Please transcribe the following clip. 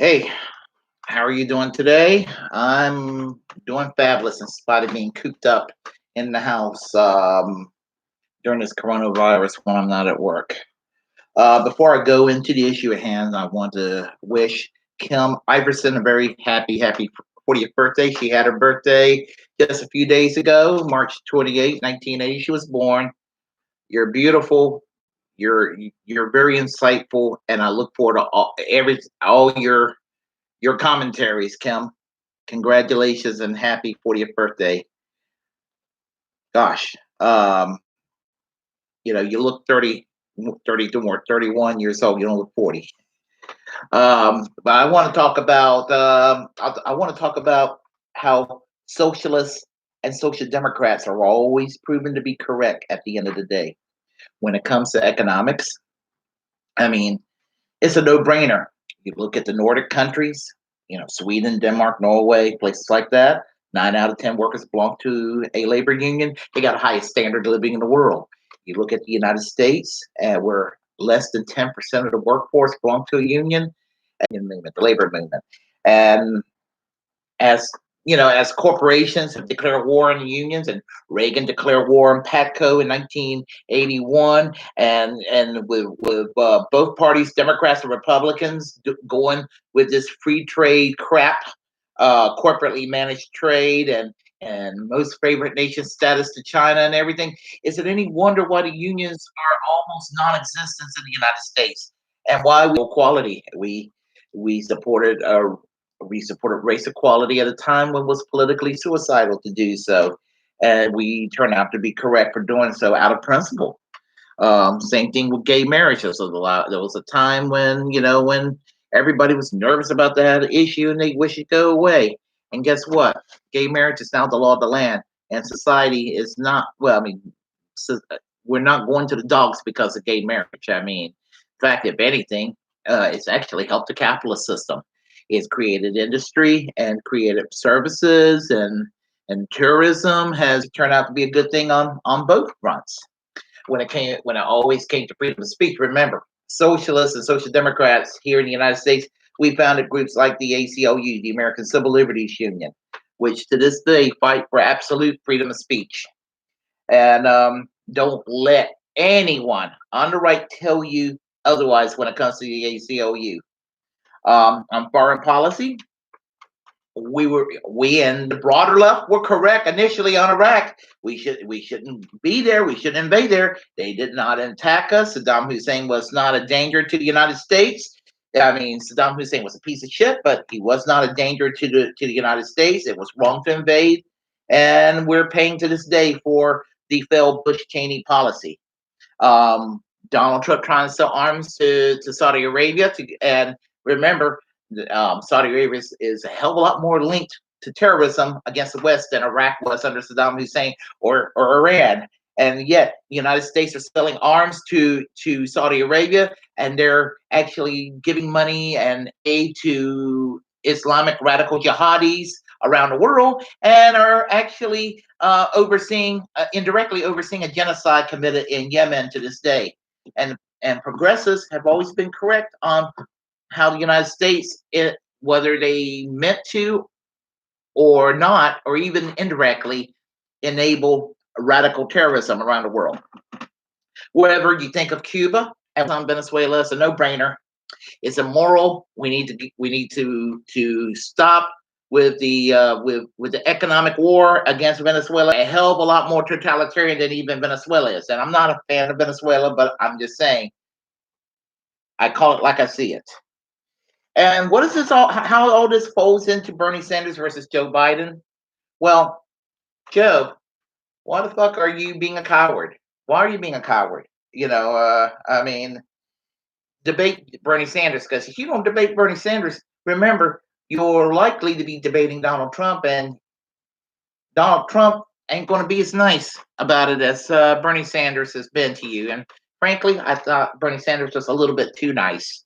Hey, how are you doing today? I'm doing fabulous in spite of being cooped up in the house during this coronavirus when I'm not at work. Before I go into the issue at hand, I want to wish Kim Iversen a very happy 40th birthday. She had her birthday just a few days ago, March 28th, 1980. She was born. You're beautiful. You're very insightful, and I look forward to all your commentaries, Kim. Congratulations and happy 40th birthday. Gosh, you look 32 more, 31 years old. You don't look 40. But I want to talk about I want to talk about how socialists and social democrats are always proven to be correct at the end of the day when it comes to economics. I mean, it's a no-brainer. You look at the Nordic countries, Sweden, Denmark, Norway, places like that. 9 out of 10 workers belong to a labor union. They got the highest standard of living in the world. You look at the United States, where less than 10% of the workforce belong to a union, movement, the labor movement. And as as corporations have declared war on the unions, and Reagan declared war on Patco in 1981, and with both parties, Democrats and Republicans, going with this free trade crap, corporately managed trade, and most favorite nation status to China and everything. Is it any wonder why the unions are almost non-existent in the United States, and why equality? We supported race equality at a time when it was politically suicidal to do so, and we turned out to be correct for doing so out of principle. Same thing with gay marriage. There was a time when everybody was nervous about that issue and they wish it go away. And guess what? Gay marriage is now the law of the land, and society is not. Well, I mean, so, we're not going to the dogs because of gay marriage. I mean, in fact, if anything, it's actually helped the capitalist system. It's created industry and created services, and tourism has turned out to be a good thing on both fronts. When it always came to freedom of speech, remember, socialists and social democrats here in the United States, we founded groups like the ACLU, the American Civil Liberties Union, which to this day fight for absolute freedom of speech. And don't let anyone on the right tell you otherwise when it comes to the ACLU. On foreign policy, we and the broader left were correct initially on Iraq. We shouldn't be there. We shouldn't invade there. They did not attack us. Saddam Hussein was not a danger to the United States. I mean, Saddam Hussein was a piece of shit, but he was not a danger to the United States. It was wrong to invade, and we're paying to this day for the failed Bush-Cheney policy. Donald Trump trying to sell arms to Saudi Arabia, and remember, Saudi Arabia is a hell of a lot more linked to terrorism against the West than Iraq was under Saddam Hussein or Iran. And yet, the United States are selling arms to Saudi Arabia, and they're actually giving money and aid to Islamic radical jihadis around the world, and are actually indirectly overseeing a genocide committed in Yemen to this day. And progressives have always been correct on how the United States, whether they meant to or not, or even indirectly, enable radical terrorism around the world. Wherever you think of Cuba and on Venezuela, it's a no-brainer. It's immoral. We need to stop with the economic war against Venezuela. A hell of a lot more totalitarian than even Venezuela is. And I'm not a fan of Venezuela, but I'm just saying, I call it like I see it. And what is this all? How all this folds into Bernie Sanders versus Joe Biden? Well, Joe, why the fuck are you being a coward? Why are you being a coward? I mean, debate Bernie Sanders, because if you don't debate Bernie Sanders, remember, you're likely to be debating Donald Trump, and Donald Trump ain't going to be as nice about it as Bernie Sanders has been to you. And frankly, I thought Bernie Sanders was a little bit too nice